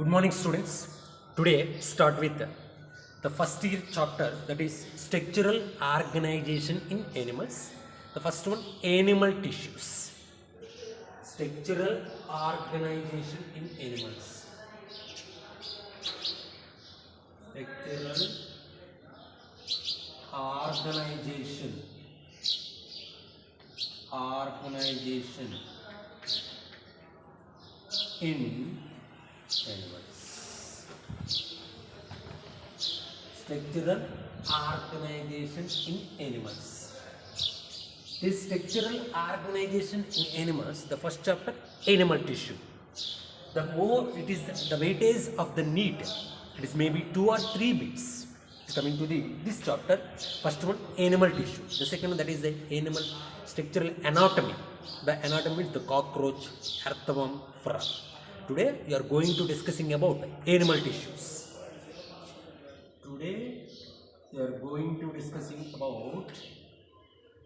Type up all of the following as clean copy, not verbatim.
Good morning, students. Today start with the first year chapter, that is structural organization in animals. The first one, animal tissues. Structural organization in animals. Structural organization in animals. Structural organization in animals. This structural organization in animals, the first chapter, animal tissue. The more it is the weightage of the need, it is maybe 2 or 3 bits. Coming to this chapter, first one, animal tissue. The second one, that is the animal structural anatomy. The anatomy means the cockroach, earthworm, frog. Today we are going to discussing about animal tissues. Today we are going to discussing about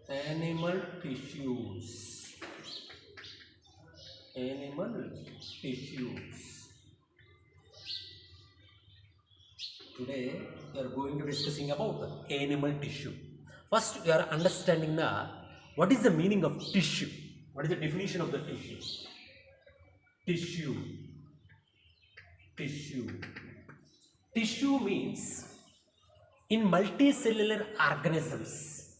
animal tissues. Animal tissues. Today we are going to discussing about animal tissue. First we are understanding what is the meaning of tissue. What is the definition of the tissue? Tissue means in multicellular organisms.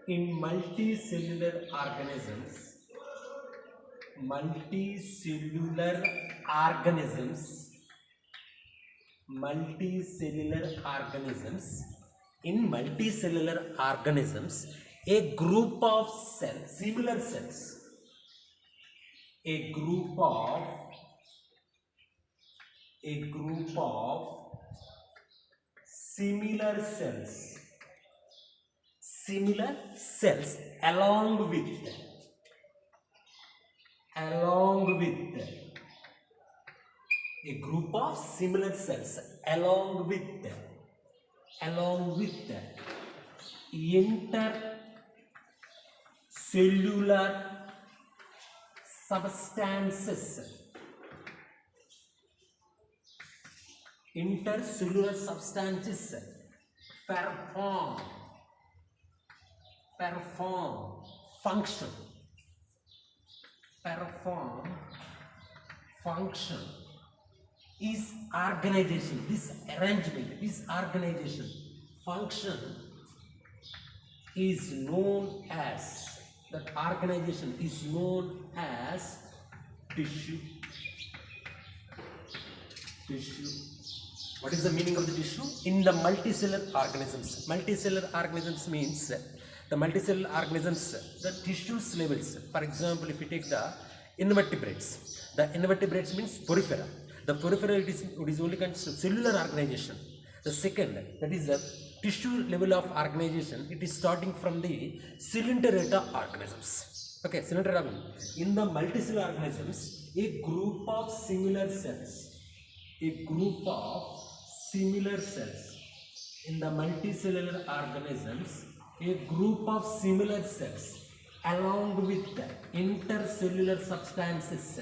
Multicellular organisms a group of cells, similar cells, a group of similar cells along with a group of similar cells along with intercellular substances. Intercellular substances perform function is organization. This organization function is known as, that organization is known as tissue. What is the meaning of the tissue? In the multicellular organisms. Multicellular organisms means the multicellular organisms, the tissues levels. For example, if you take the invertebrates means porifera. The porifera it is only considered cellular organization. The second, that is the tissue level of organization, it is starting from the cylindrata organisms. Okay, cylindrata organisms. In the multicellular organisms, a group of similar cells in the multicellular organisms, a group of similar cells along with intercellular substances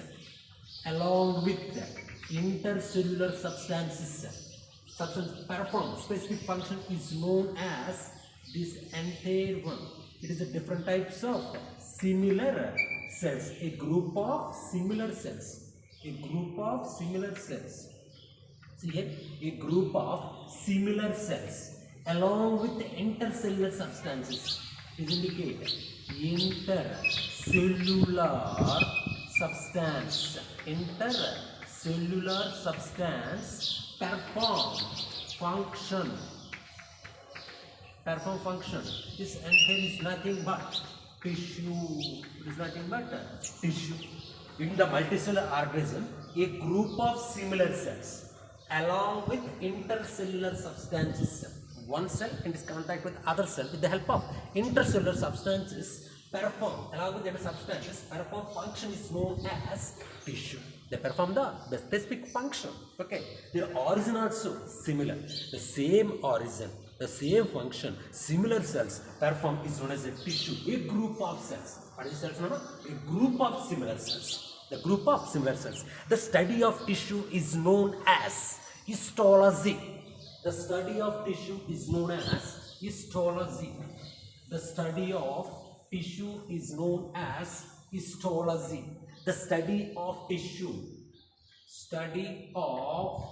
perform specific function is known as this entire one. It is a different types of similar cells, a group of similar cells. See here, a group of similar cells along with the intercellular substances is indicated. Intercellular substance perform function. This entire is nothing but tissue. In the multicellular organism, a group of similar cells along with intercellular substances. One cell in this contact with other cell with the help of intercellular substances perform function is known as tissue. They perform the specific function. Okay, their origin also similar. The same origin, the same function, similar cells perform is known as a tissue. A group of cells. What is cells? A group of similar cells. The group of similar cells. The study of tissue is known as histology. The study of tissue is known as histology. The study of tissue is known as histology. The study of tissue. Study of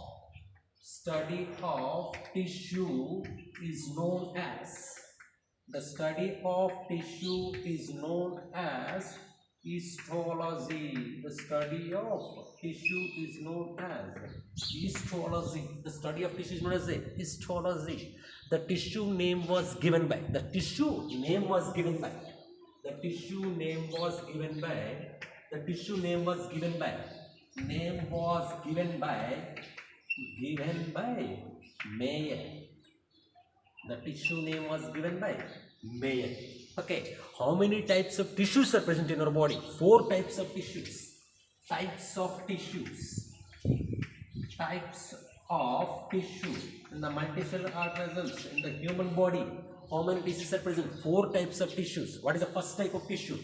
tissue is known as. The study of tissue is known as histology. The study of tissue is known as histology. The study of tissue is known as histology. The tissue name was given by. The tissue name was given by. The tissue name was given by. The tissue name was given by. Name was given by. Given by Mayer. The tissue name was given by Mayer. Okay, how many types of tissues are present in our body? 4 types of tissues. Types of tissues. Types of tissue. In the multicellular organisms in the human body, how many tissues are present? 4 types of tissues. What is the first type of tissue?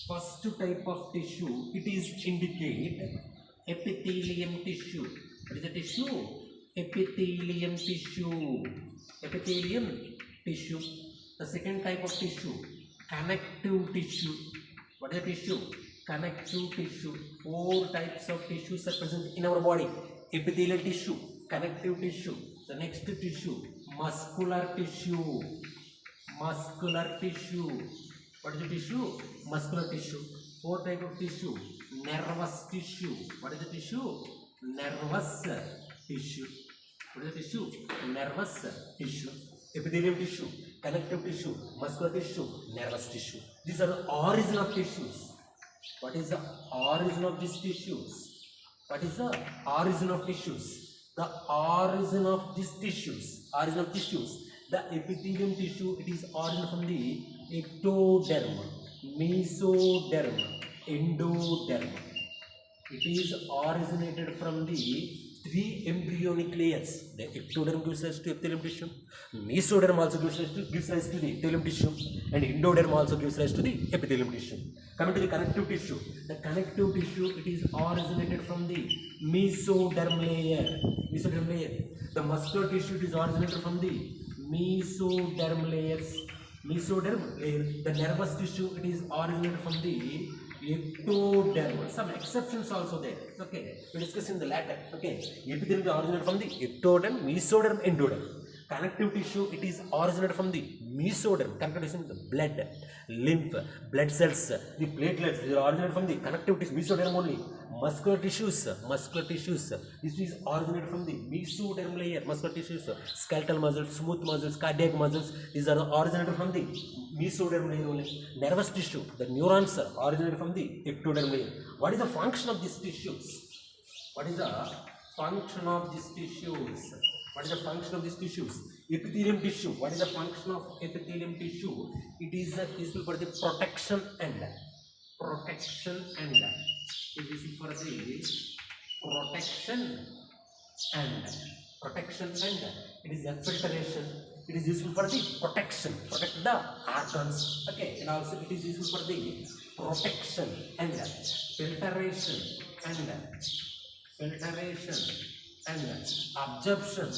First type of tissue, it is indicate epithelium tissue. What is the tissue? Epithelium tissue. Epithelium tissue. The second type of tissue, connective tissue. What is the tissue? Connective tissue. 4 types of tissues are present in our body. Epithelial tissue, connective tissue. The next tissue, muscular tissue. Muscular tissue. What is the tissue? Muscular tissue. 4 type of tissue, nervous tissue. What is the tissue? Nervous tissue. What is the tissue? Nervous tissue. Epithelium tissue, connective tissue, muscular tissue, nervous tissue. These are the origin of tissues. What is the origin of these tissues? What is the origin of tissues? The origin of these tissues. Origin of tissues. The epithelium tissue, it is origin from the ectoderm, mesoderm, endoderm. It is originated from the 3 embryonic layers. The ectoderm gives rise to epithelium tissue, mesoderm also gives rise to the epithelium tissue, and endoderm also gives rise to the epithelium tissue. Coming to the connective tissue, the connective tissue, it is originated from the mesoderm layer. Mesoderm layer. The muscular tissue, it is originated from the mesoderm layers. Mesoderm layer. The nervous tissue, it is originated from the ectoderm. Some exceptions also there. Okay, we discuss in the latter. Okay, epithelium is originated from the ectoderm, mesoderm, endoderm. Connective tissue, it is originated from the mesoderm. Connective tissue, the blood, lymph, blood cells, the platelets. They are originated from the connective tissue, mesoderm only. Muscular tissues, this is originated from the mesoderm layer. Muscular tissues, skeletal muscles, smooth muscles, cardiac muscles. These are originated from the mesoderm layer only. Nervous tissue, the neurons are originated from the ectoderm layer. What is the function of these tissues? What is the function of these tissues? What is the function of these tissues? Epithelium tissue. What is the function of epithelium tissue? It is useful for the protection and it is useful for the protection and it is a filtration. It is useful for the protection, protect the organs. Okay, and also it is useful for the protection and filtration and absorption.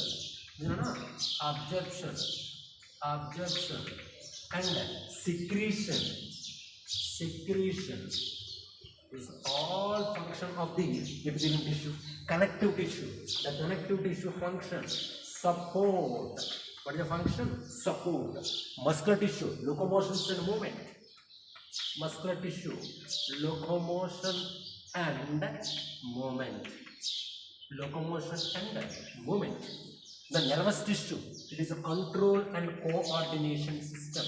You know, absorption and secretion is all function of the epithelium tissue. Connective tissue. The connective tissue function support. What is the function? Support. Muscular tissue, locomotion and movement. Muscular tissue, locomotion and movement. The nervous tissue, it is a control and coordination system.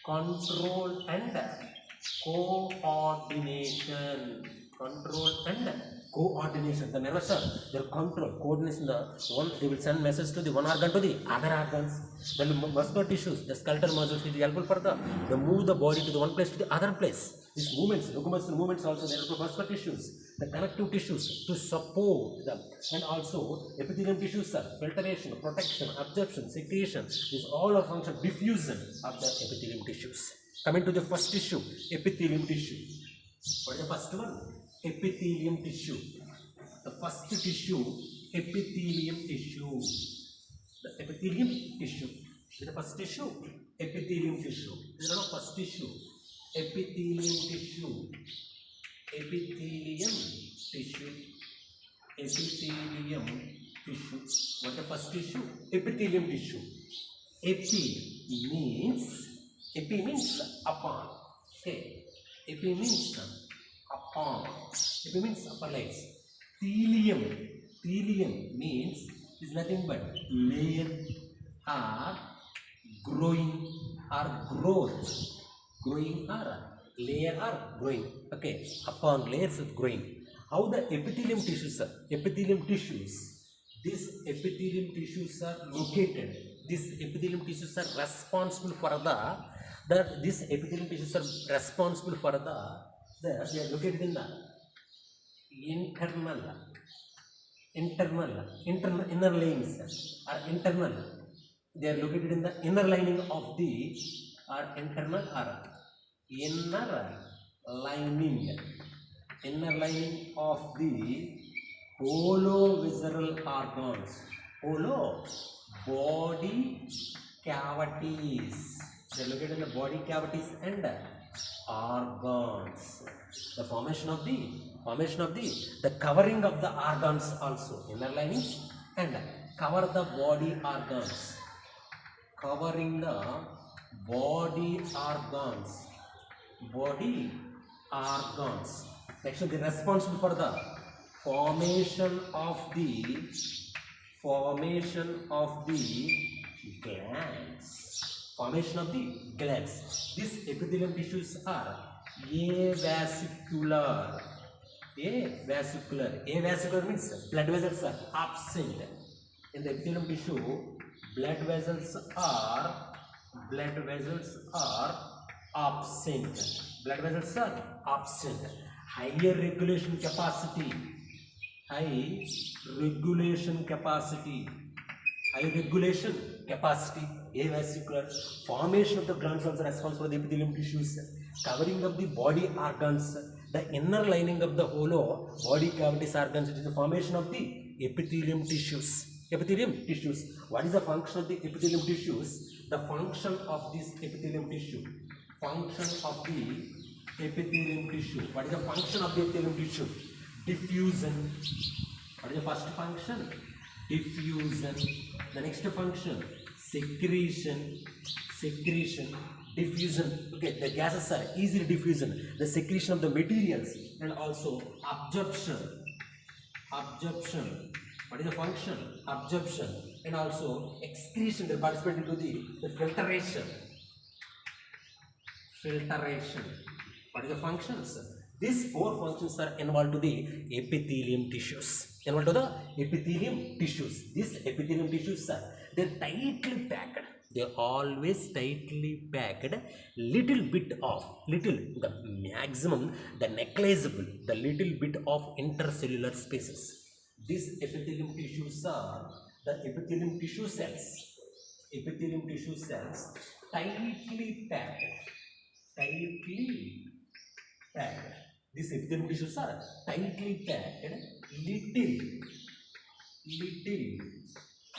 Control and coordination. The nervous are their control, coordination. They will send message to the one organ to the other organs. Then muscular tissues, the skeletal muscles, it is helpful for the move the body to the one place to the other place. These movements, locomotion movements also, there are muscular tissues. The connective tissues to support them, and also epithelium tissues are filtration, protection, absorption, secretion. These all are function diffusion of the epithelium tissues. Coming to the first tissue, epithelium tissue. What is the first one? Epithelium tissue. The first tissue, epithelium tissue. The epithelium tissue. The first tissue, epithelium tissue. This is the first tissue, epithelium tissue. Epithelium tissue. Epithelium tissue. What is the first tissue? Epithelium tissue. Epi means upon. Okay. Epi means upon. Epi means upper legs. Thelium means is nothing but layer or growing or growth. Growing or layer or growing. Okay. Upon layers of growing. How the epithelium tissues are? Epithelium tissues. These epithelium tissues are located. These epithelium tissues are responsible for these epithelium tissues are responsible for they are located in the inner linings or internal. They are located in the inner lining of the inner lining of the holovisceral organs. Body cavities. They are located in the body cavities and organs. The formation of the covering of the organs also, inner linings, and cover the body organs. Covering the body organs. Actually, they are responsible for the formation of the glands. These epithelium tissues are avascular. Avascular means blood vessels are absent. In the epithelium tissue, blood vessels are absent. Higher regulation capacity. Avascular. Formation of the glands also responsible for the epithelium tissues. Covering of the body organs. The inner lining of the hollow body cavities organs. It is the formation of the epithelium tissues. What is the function of the epithelium tissues? The function of this epithelium tissue. What is the function of the epithelium tissue? Diffusion. What is the first function? Diffusion. The next function, secretion. Diffusion. Okay, the gases are easily diffusion. The secretion of the materials and also absorption. What is the function? Absorption. And also excretion. They participate into the filtration. What is the functions? These four functions are involved to the epithelium tissues. These epithelium tissues are tightly packed. They are always tightly packed. The maximum, the negligible, the little bit of intercellular spaces. These epithelium tissues are the epithelium tissue cells. Tightly packed. These epithelium tissues are tightly packed. Little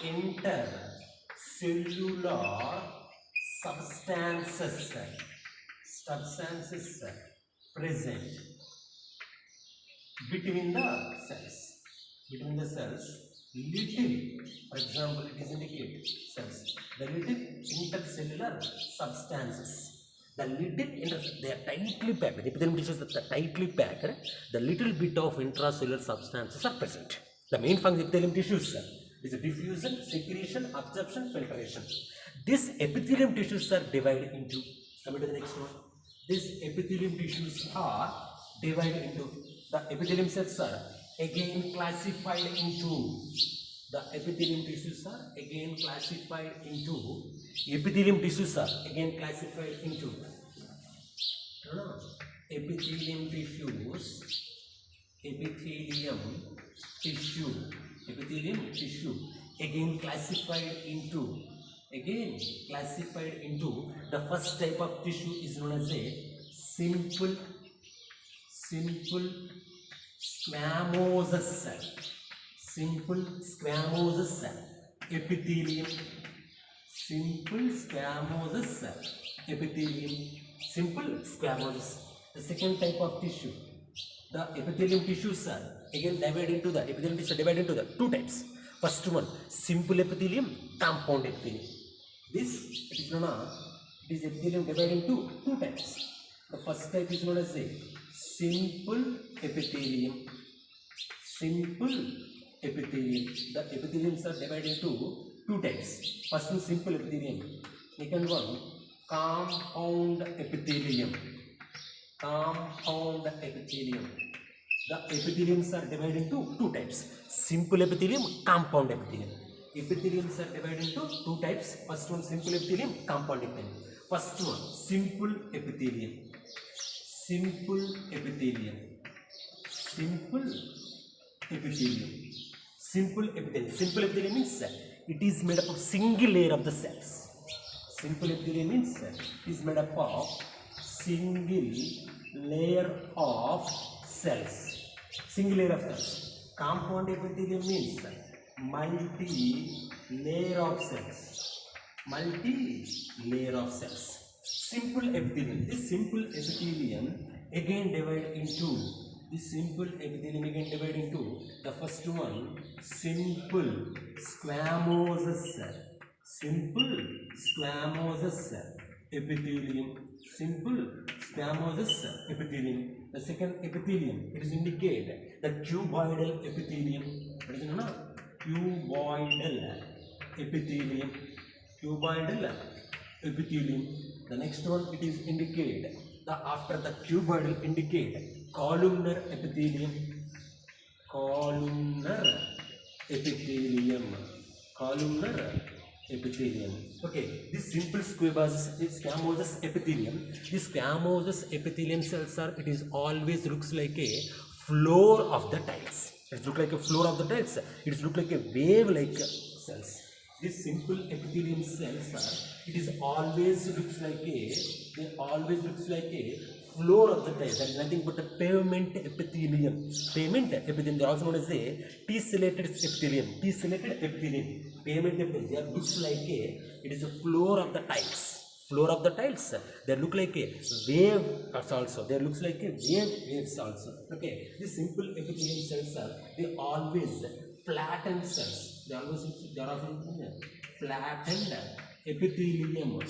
intercellular substances present between the cells. Little, for example, it is indicated cells. The little intercellular substances. They are tightly packed. The epithelium tissues are tightly packed. The little bit of intracellular substances are present. The main function of epithelium tissues is diffusion, secretion, absorption, filtration. These epithelium tissues are divided into. Coming to the next one. These epithelium tissues are divided into. The epithelium cells are again classified into. Epithelium tissues are again classified into. Epithelium tissue. Epithelium tissue again classified into the first type of tissue is known as a simple squamous cell, simple squamous cell, epithelium, simple squamous cell, epithelium, simple squamous. The second type of tissue, the epithelium tissues are again divided into the epithelium tissue divided into the two types. First one, simple epithelium, compound epithelium. This it is known as, it is epithelium divided into two types. The first type is known as a simple epithelium. Simple epithelium. The epitheliums are divided into two types. First one, simple epithelium. Second one, compound epithelium. Compound epithelium. The epitheliums are divided into two types. Simple epithelium, compound epithelium. Epitheliums are divided into two types. First one, simple epithelium, compound epithelium. First one, simple epithelium. Simple epithelium. Simple epithelium. Simple epithelium. Simple epithelium means it is made up of single layer of the cells. Simple epithelium means it is made up of single layer of cells. Single layer of cells. Compound epithelium means multi-layer of cells. Multi-layer of cells. Simple epithelium. This simple epithelium again divided into. This simple epithelium again divided into the first one, simple squamous cell. Simple squamous cell epithelium. Simple squamous epithelium. The second epithelium, it is indicated the cuboidal epithelium. What is it known? Cuboidal epithelium. Cuboidal epithelium. The next one, it is indicated the after the cuboidal indicate columnar epithelium. Columnar epithelium. Columnar epithelium. Okay, this simple squamous epithelium. This squamous epithelium cells are, it is always looks like a floor of the tiles. It looks like a floor of the tiles. It looks like a wave like cells. This simple epithelium cells are, it is always looks like a, they always looks like a floor of the tiles. That is nothing but the pavement epithelium. Pavement epithelium. They are also known as a tessellated epithelium. Tessellated epithelium. Pavement epithelium. They looks like a, it is a floor of the tiles. Floor of the tiles. They look like a wave also. They looks like a waves also. Okay. These simple epithelium cells are, they always flattened cells. They are also flattened epithelium.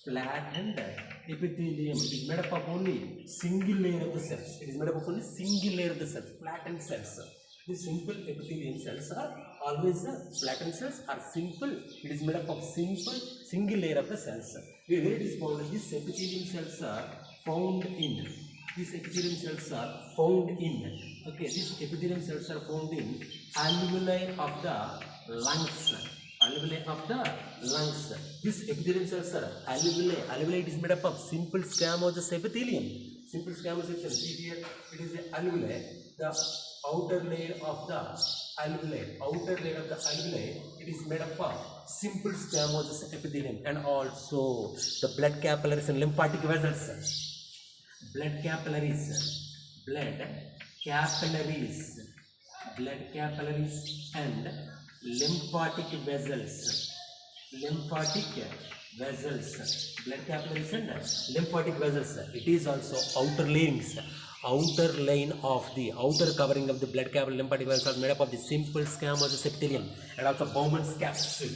Flattened epithelium. It is made up of only single layer of the cells. It is made up of only single layer of the cells. Flattened cells. These simple epithelium cells are always flattened cells are simple. It is made up of simple single layer of the cells. Where it is found, these epithelium cells are found in. These epithelium cells are found in. Okay, these epithelium cells are found in alveoli of the lungs. Alveoli of the lungs. These epithelium cells are alveoli. Alveoli, it is made up of simple squamous epithelium. Simple squamous epithelium. See here, it is the alveoli. The outer layer of the alveoli. Outer layer of the alveoli, it is made up of simple squamous epithelium, and also the blood capillaries and lymphatic vessels. Blood capillaries. Blood capillaries. Blood capillaries and lymphatic vessels. Lymphatic vessels. Blood capillaries and lymphatic vessels. It is also outer layers. Outer line of the outer covering of the blood capillary lymphatic vessels are made up of the simple squamous epithelium and also Bowman's capsule.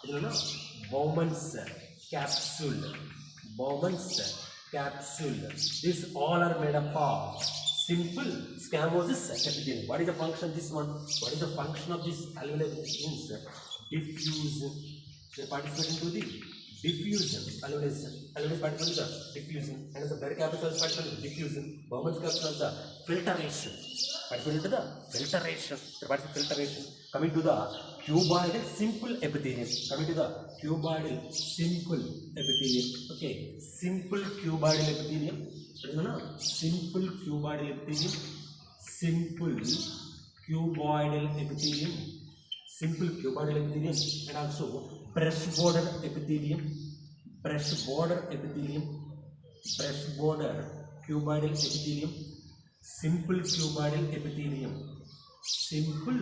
You know, Bowman's capsule. Bowman's capsule. These all are made up of simple squamous epithelium. What is the function of this one? What is the function of this alveolar? Means diffusion. They participate into the diffusion. Alveolus participate in the diffusion, and the blood capsules participate in the diffusion. Bowman's capsule the filtration. Participate into the filtration. They participate in filtration. Coming to the cuboidal simple epithelium. Coming to the cuboidal simple epithelium. Okay, simple cuboidal epithelium. Simple cuboidal epithelium. Simple cuboidal epithelium. Simple cuboidal epithelium, and also brush border epithelium. Brush border epithelium. Brush border cuboidal epithelium. simple cuboidal epithelium. Simple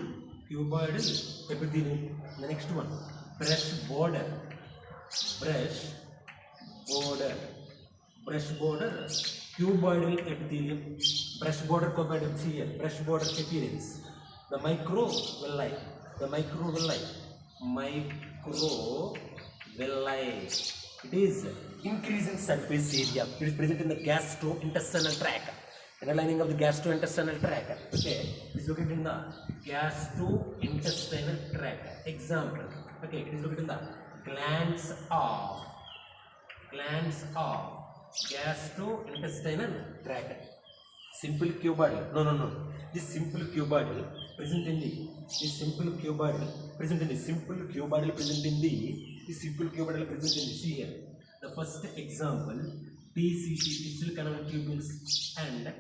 cuboidal epithelium. The next one, brush border. Brush border. Brush border cuboidal epithelium. Brush border cuboidal epithelium. Brush border appearance. The microvilli. The microvilli. Microvilli. It is increasing surface area. It is present in the gastrointestinal tract. Inner lining of the gastrointestinal tract. Okay, it is located in the gastrointestinal tract. Example. Okay, it is located in the glands of gastrointestinal tract. Simple cuboidal. No. This simple cuboidal present in the simple cuboidal present in the see here. The first example, TCT, distal canal tubules and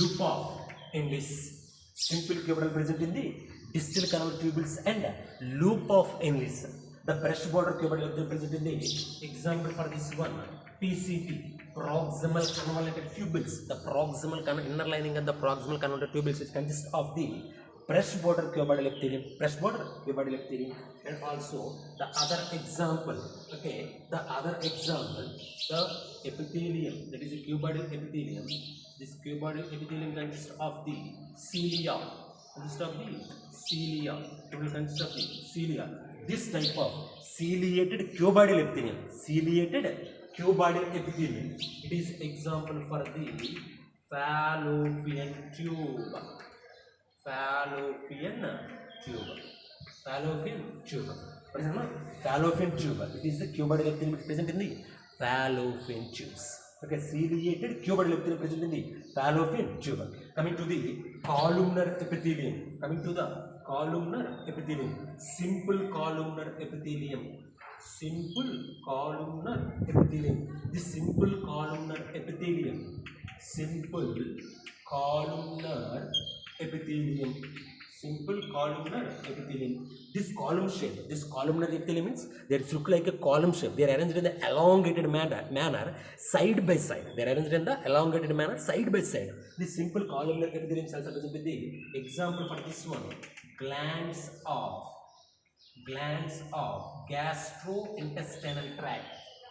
loop of English. Simple cuboidal present in the distal canal tubules and loop of English. The brush border cuboidal present in the example for this one, PCT, proximal convoluted tubules. The proximal inner lining of the proximal convoluted tubules which consists of the brush border cuboidal epithelium, and also the other example. Okay, the epithelium, that is a cuboidal epithelium. This cuboidal epithelium consists of the cilia. It will consist of the cilia. This type of ciliated cuboidal epithelium. It is example for the fallopian tube. Fallopian tube. What is it? Fallopian tube. It is the cuboidal epithelium present in the fallopian tubes. Okay, ciliated cuboidal epithelium present in the fallopian tube. Coming to the columnar epithelium. Simple columnar epithelium. This simple columnar epithelium. This columnar epithelium means they look like a column shape. They are arranged in the elongated manner side by side. This simple columnar epithelium cells are present with the example for this one, glands of gastrointestinal tract.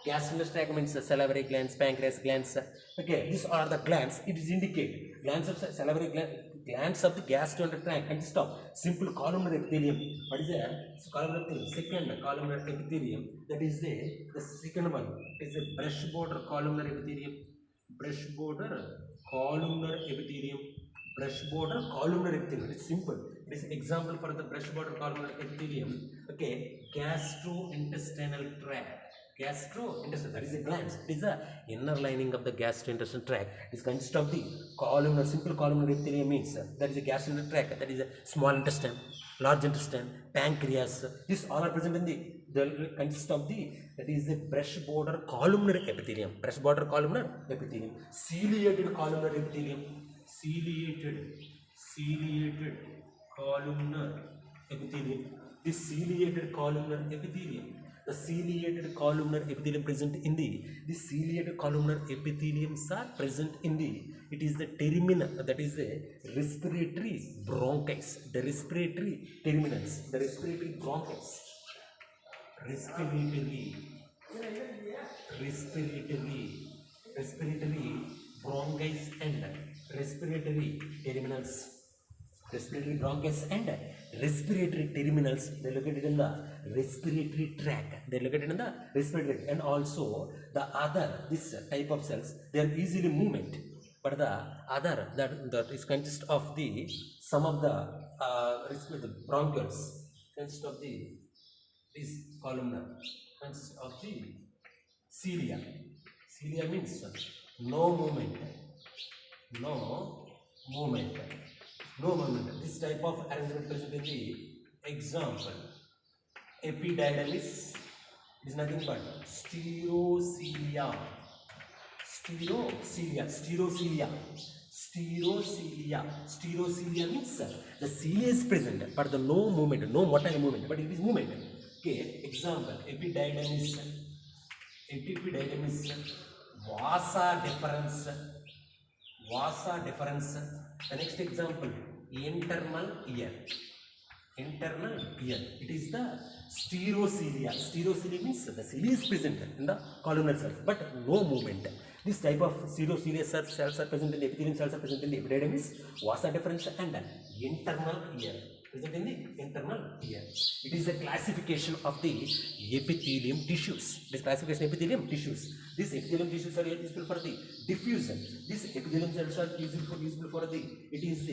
Gastrointestinal tract means salivary glands, pancreas glands. Okay, these are the glands. It is indicate glands of salivary glands of the gastrointestinal tract consist of simple columnar epithelium. What is that? Columnar epithelium. Second columnar epithelium. That is the second one. Is a brush border columnar epithelium. Brush border columnar epithelium. It's simple. It is example for the brush border columnar epithelium. Okay, gastrointestinal tract. That is the glands. It is the inner lining of the gastrointestinal tract. It consists of the simple columnar epithelium means that is the gastrointestinal tract. That is the small intestine, large intestine, pancreas. This all are present in the consist of the that is the brush border columnar epithelium. Ciliated columnar epithelium. This ciliated columnar epithelium. The ciliated columnar epithelium present in the ciliated columnar epitheliums are present in the it is the terminal, that is the respiratory bronchus, the respiratory terminals, the respiratory bronchus, respiratory bronchus and respiratory terminals. Respiratory bronchus and respiratory terminals, they are located in the respiratory tract. And also the other, this type of cells, they are easily movement. But the other that is consist of the some of the bronchioles consist of the this columnar consist of the cilia. Cilia means no movement. This type of arrangement present in the example, epididymis is nothing but stereocilia. Stereocilia means the cilia is present, but the no movement, no motile movement, but it is movement. Okay, example, epididymis, vasa deferens, vasa deferens. The next example, internal ear. Internal ear. It is the stereocilia. Stereocilia means the cilia is present in the columnar cells, but no movement. This type of stereocilia cells are present in the epithelium cells are present in the epididymis, vasa deferens, and internal ear. Present in the internal ear. It is a classification of the epithelium tissues. This classification of epithelium tissues. These epithelium tissues are useful for the diffusion. These epithelium cells are useful for the. It is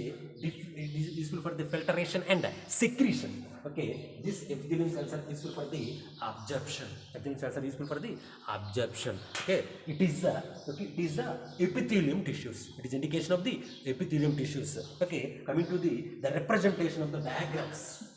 useful for the filtration and secretion. Okay. These epithelium cells are useful for the absorption. Epithelium cells are useful for the absorption. Okay. It is the epithelium tissues. It is indication of the epithelium tissues. Okay. Coming to the representation of the diagrams.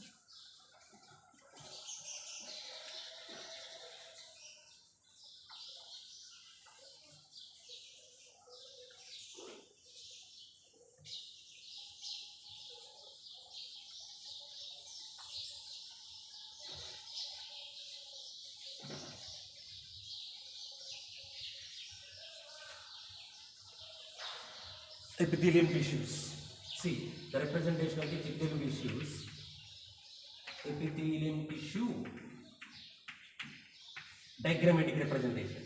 Epithelium tissues. See the representation of the epithelium tissues. Epithelium tissue diagrammatic representation.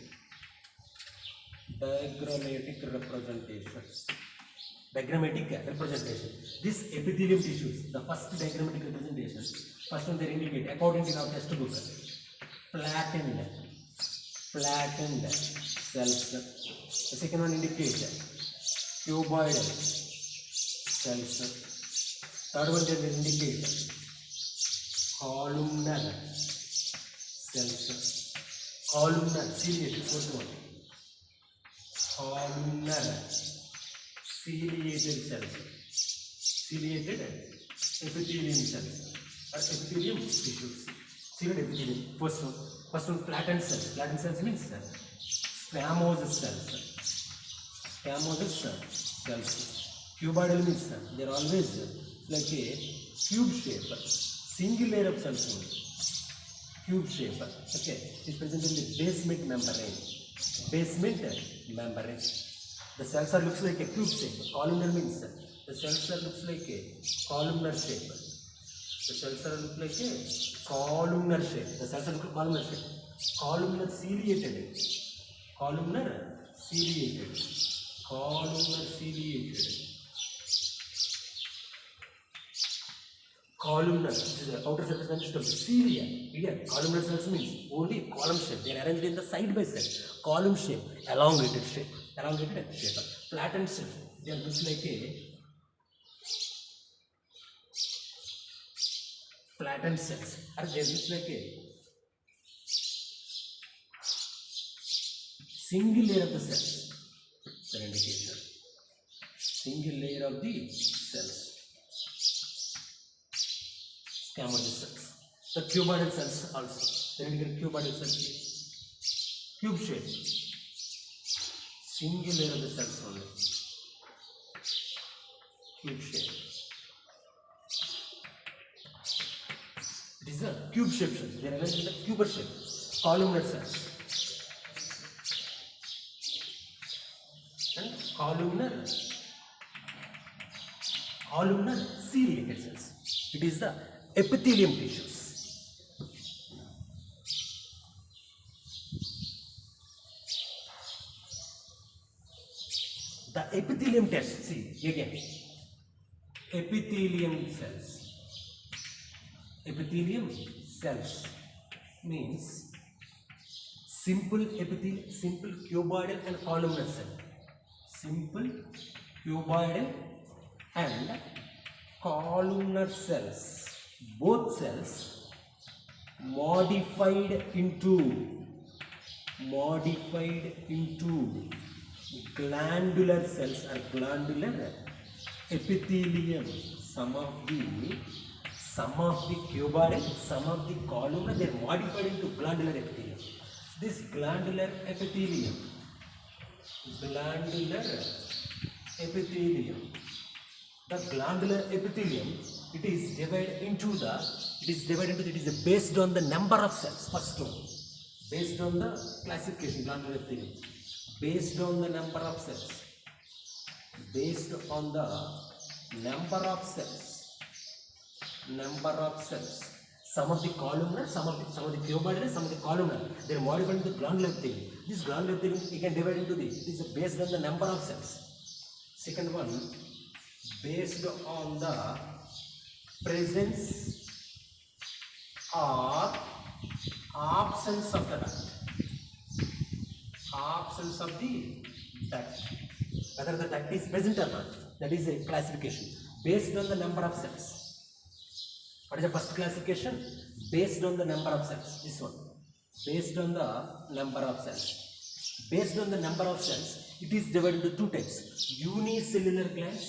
Diagrammatic representation. This epithelium tissues, the first diagrammatic representation. First one they indicate according to our textbook. Flattened cells. The second one indicates cuboidal cells. Third one they will indicate columnar cells. Columnar ciliated. Fourth one. Columnar ciliated cells. Ciliated epithelium cells or epithelium tissues. Ciliated epithelium. First one flattened cells. Flattened cells means squamous cells. Squamous cells. Cuboidal means they are always like a cube shape. Single layer of cells only. Cube shape. Okay. It is present in the basement membrane. The cells are looks like a cube shape. Columnar means the cells are looks like a columnar shape. The cells are look like a columnar shape. The cells are look columnar shape. Columnar ciliated. Columnar ciliated. Columnar, this is the outer surface consist of cilia. Here, columnar cells means only column shape. They are arranged in the side by side. Column shape, elongated shape. Flattened cells, they are just like a flattened cells. Or they are just like a single layer of the cells. Their indication. Single layer of the cells. Squamous cells. The cuboidal cells also. Then we get cuboidal cells. Cube shape. Single layer of the cells only. Cube shape. It is a cube shape cells. They are arranged in the cuboid shape. Columnar cells. And columnar ciliated cells. It is the epithelium tissues. The epithelium test, see again, epithelium cells. Epithelium cells means simple epithelium, simple cuboidal and columnar cell. Simple cuboidal and columnar cells. Both cells modified into glandular cells or glandular epithelium. Some of the cuboidal, some of the columnar, they are modified into glandular epithelium. This glandular epithelium, the glandular epithelium, it is divided into based on the number of cells. First one, based on the classification, glandular epithelium, based on the number of cells. based on the number of cells. Some of the columnar, some of the cuboidal, some of the columnar. They are modified into granular theory. This granular theory we can divide into this. This is based on the number of cells. Second one, based on the presence or absence of the duct. Absence of the duct. Whether the duct is present or not. That is a classification. Based on the number of cells. What is the first classification? Based on the number of cells. This one. Based on the number of cells. Based on the number of cells, it is divided into two types. Unicellular glands.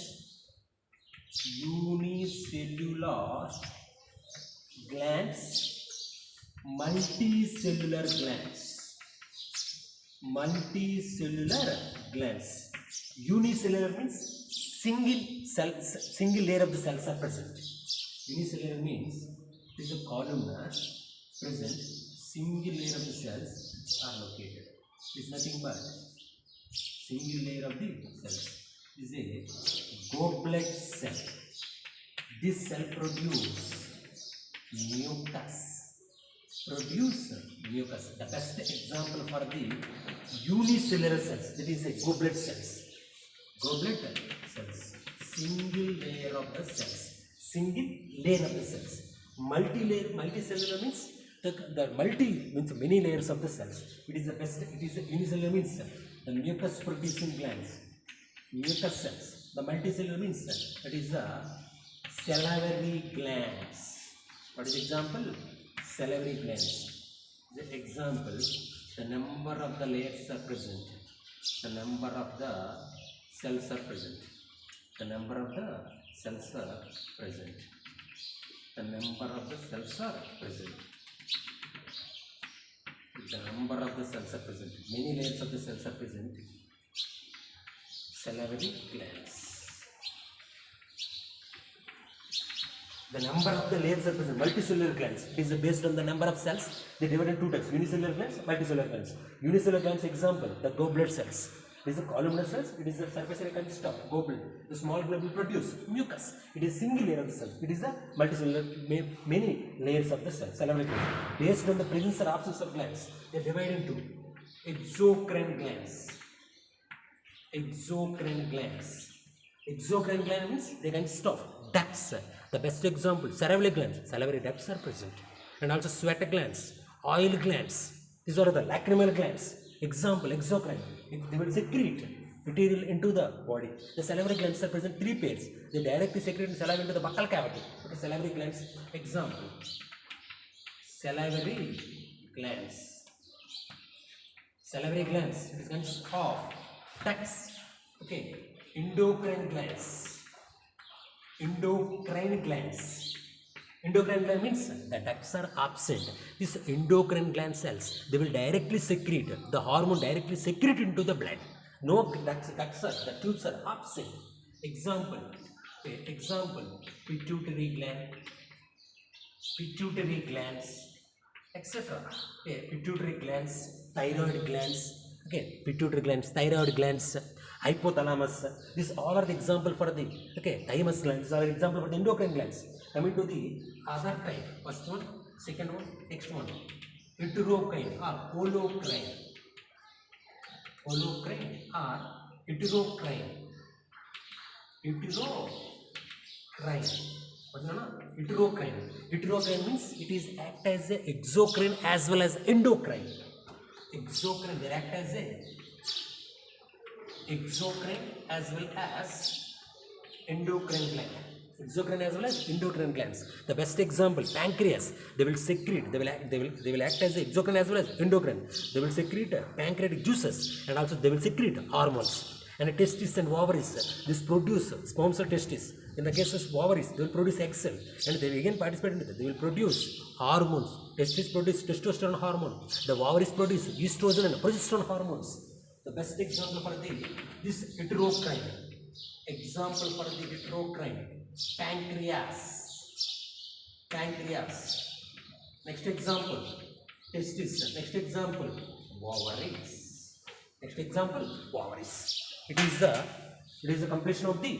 Unicellular glands. Multicellular glands. Multicellular glands. Unicellular means single layer of the cells are present. Unicellular means it is a columnar present, single layer of the cells are located. It is nothing but single layer of the cells. This is a goblet cell. This cell produces mucus. The best example for the unicellular cells, that is a goblet cells. Goblet cells, single layer of the cells. Single layer of the cells. Multicellular means the multi means many layers of the cells. It is the best. It is the unicellular means the mucus producing glands, mucus cells. The multicellular means that is the salivary glands. What is the example? Salivary glands. The example, the number of the layers are present. The number of the cells are present. The number of the cells are present. The number of the cells are present. The number of the cells are present. Many layers of the cells are present. Salivary glands. The number of the layers are present. Multicellular glands. It is based on the number of cells. They divide into two types. Unicellular glands, multicellular glands. Unicellular glands example, the goblet cells. It is a columnar cells. It is a surface area consist of goblet. The small globe will produce mucus. It is single layer of the cells. It is a multicellular, many layers of the cells. Salivary glands. Based on the presence or absence of glands, they divide into exocrine glands. Exocrine glands. Exocrine gland means they consist of ducts. The best example, salivary glands. Salivary ducts are present. And also sweat glands, oil glands. These are the lacrimal glands. Example, exocrine. They will secrete material into the body. The salivary glands are present three pairs. They directly secrete saliva into the buccal cavity. Okay, salivary glands. Example, salivary glands. Salivary glands. It is consists of ducts. Okay, endocrine glands. Endocrine glands. Endocrine gland means the ducts are absent. These endocrine gland cells, they will directly secrete the hormone directly secrete into the blood. No ducts are, the tubes are absent. Example, pituitary glands, etc. Okay, pituitary glands, thyroid glands. Okay, pituitary glands, thyroid glands, hypothalamus. These all are the example for the thymus glands. These are example for the endocrine glands. Coming to the other type, first one, second one, next one, heterocrine or holocrine. Holocrine or heterocrine. What no? Heterocrine. Heterocrine means it is act as a exocrine as well as endocrine. Exocrine, they act as a exocrine as well as endocrine gland. Exocrine as well as endocrine glands. The best example, pancreas. They will secrete. They will act as exocrine as well as endocrine. They will secrete pancreatic juices and also they will secrete hormones. And testes and ovaries. This produce sperms or testes. In the case of ovaries, they will produce egg cell and they will again participate in it. They will produce hormones. Testes produce testosterone hormone. The ovaries produce estrogen and progesterone hormones. The best example for this heterocrine. Example for the heterocrine. Pancreas. Next example, testis. Next example, ovaries. It is the It is the completion of the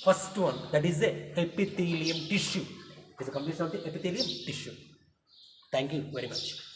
first one, that is the epithelium tissue. It is a completion of the epithelium tissue. Thank you very much.